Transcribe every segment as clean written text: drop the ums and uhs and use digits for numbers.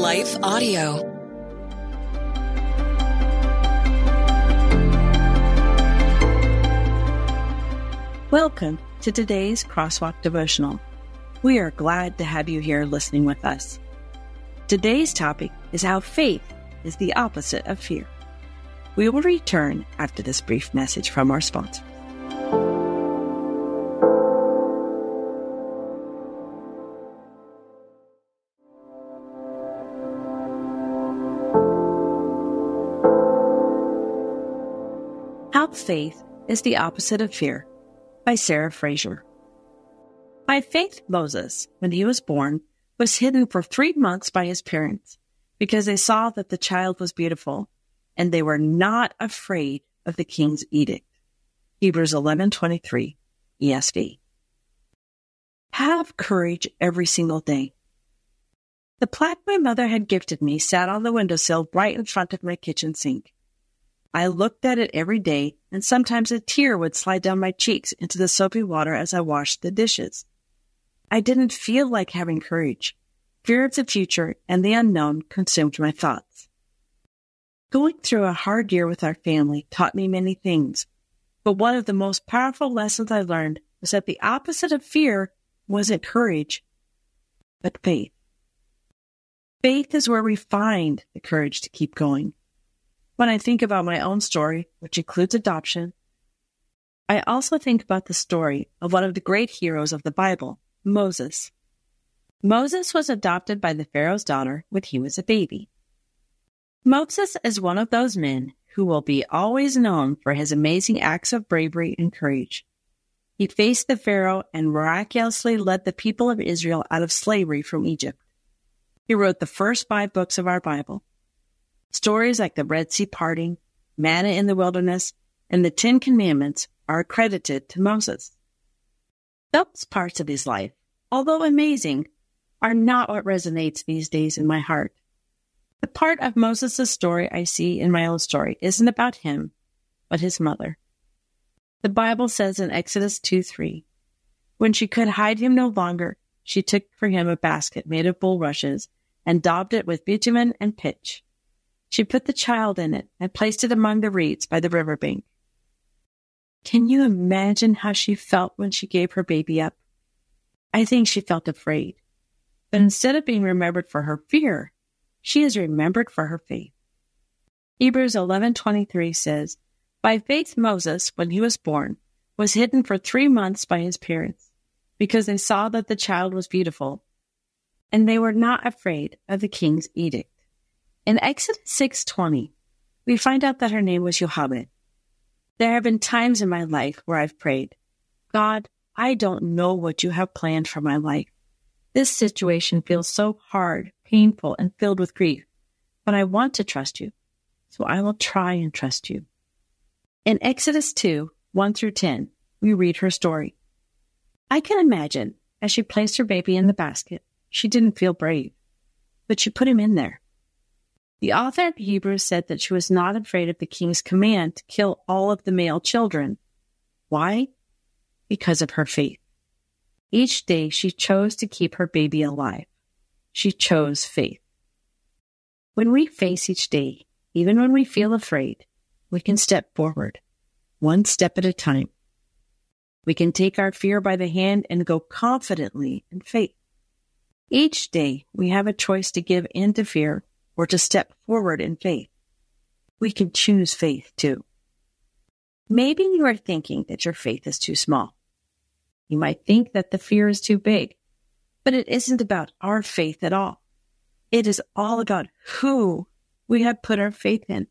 Life Audio. Welcome to today's Crosswalk Devotional. We are glad to have you here listening with us. Today's topic is how faith is the opposite of fear. We will return after this brief message from our sponsor. How faith is the opposite of fear, by Sarah Frazer. By faith, Moses, when he was born, was hidden for 3 months by his parents because they saw that the child was beautiful, and they were not afraid of the king's edict. Hebrews 11:23, ESV. Have courage every single day. The plaque my mother had gifted me sat on the windowsill right in front of my kitchen sink. I looked at it every day, and sometimes a tear would slide down my cheeks into the soapy water as I washed the dishes. I didn't feel like having courage. Fear of the future and the unknown consumed my thoughts. Going through a hard year with our family taught me many things, but one of the most powerful lessons I learned was that the opposite of fear wasn't courage, but faith. Faith is where we find the courage to keep going. When I think about my own story, which includes adoption, I also think about the story of one of the great heroes of the Bible, Moses. Moses was adopted by the pharaoh's daughter when he was a baby. Moses is one of those men who will be always known for his amazing acts of bravery and courage. He faced the pharaoh and miraculously led the people of Israel out of slavery from Egypt. He wrote the first 5 books of our Bible. Stories like the Red Sea parting, manna in the wilderness, and the 10 Commandments are accredited to Moses. Those parts of his life, although amazing, are not what resonates these days in my heart. The part of Moses' story I see in my own story isn't about him, but his mother. The Bible says in Exodus 2:3, when she could hide him no longer, she took for him a basket made of bulrushes and daubed it with bitumen and pitch. She put the child in it and placed it among the reeds by the riverbank. Can you imagine how she felt when she gave her baby up? I think she felt afraid. But instead of being remembered for her fear, she is remembered for her faith. Hebrews 11:23 says, by faith Moses, when he was born, was hidden for 3 months by his parents, because they saw that the child was beautiful, and they were not afraid of the king's edict. In Exodus 6:20, we find out that her name was Jochebed. There have been times in my life where I've prayed, God, I don't know what you have planned for my life. This situation feels so hard, painful, and filled with grief, but I want to trust you, so I will try and trust you. In Exodus 2:1-10, we read her story. I can imagine, as she placed her baby in the basket, she didn't feel brave, but she put him in there. The author of Hebrews said that she was not afraid of the king's command to kill all of the male children. Why? Because of her faith. Each day she chose to keep her baby alive. She chose faith. When we face each day, even when we feel afraid, we can step forward, one step at a time. We can take our fear by the hand and go confidently in faith. Each day we have a choice to give in to fear or to step forward in faith. We can choose faith too. Maybe you are thinking that your faith is too small. You might think that the fear is too big, but it isn't about our faith at all. It is all about who we have put our faith in.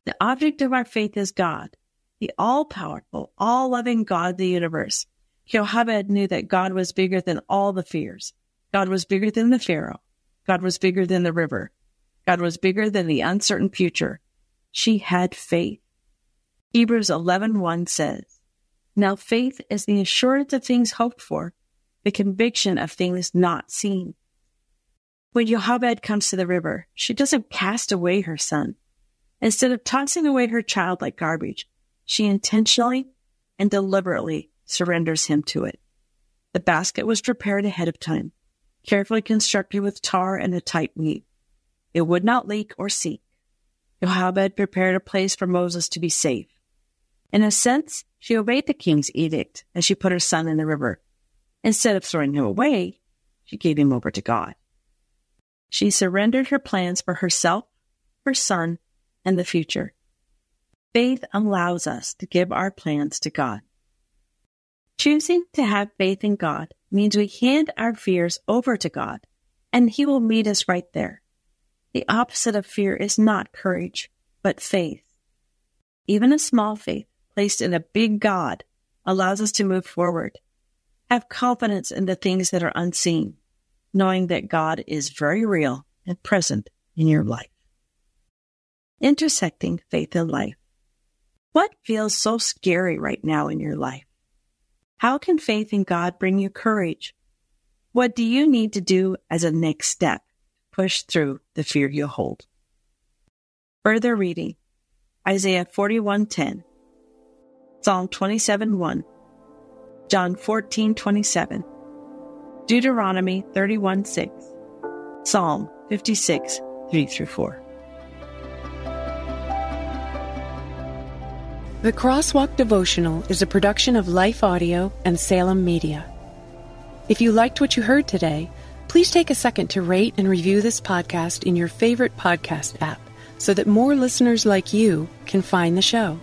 The object of our faith is God, the all-powerful, all-loving God of the universe. Jochebed knew that God was bigger than all the fears. God was bigger than the pharaoh. God was bigger than the river. God was bigger than the uncertain future. She had faith. Hebrews 11:1 says, now faith is the assurance of things hoped for, the conviction of things not seen. When Jochebed comes to the river, she doesn't cast away her son. Instead of tossing away her child like garbage, she intentionally and deliberately surrenders him to it. The basket was prepared ahead of time, carefully constructed with tar and a tight weave. it would not leak or seep. Jochebed prepared a place for Moses to be safe. In a sense, she obeyed the king's edict as she put her son in the river. Instead of throwing him away, she gave him over to God. She surrendered her plans for herself, her son, and the future. Faith allows us to give our plans to God. Choosing to have faith in God means we hand our fears over to God, and He will meet us right there. The opposite of fear is not courage, but faith. Even a small faith placed in a big God allows us to move forward. Have confidence in the things that are unseen, knowing that God is very real and present in your life. Intersecting faith and life. What feels so scary right now in your life? How can faith in God bring you courage? What do you need to do as a next step to push through the fear you hold? Further reading, Isaiah 41:10, Psalm 27:1, John 14:27, Deuteronomy 31:6, Psalm 56:3-4. The Crosswalk Devotional is a production of Life Audio and Salem Media. If you liked what you heard today, please take a second to rate and review this podcast in your favorite podcast app so that more listeners like you can find the show.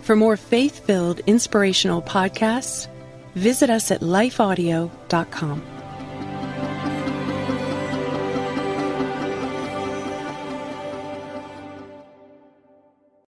For more faith-filled, inspirational podcasts, visit us at lifeaudio.com.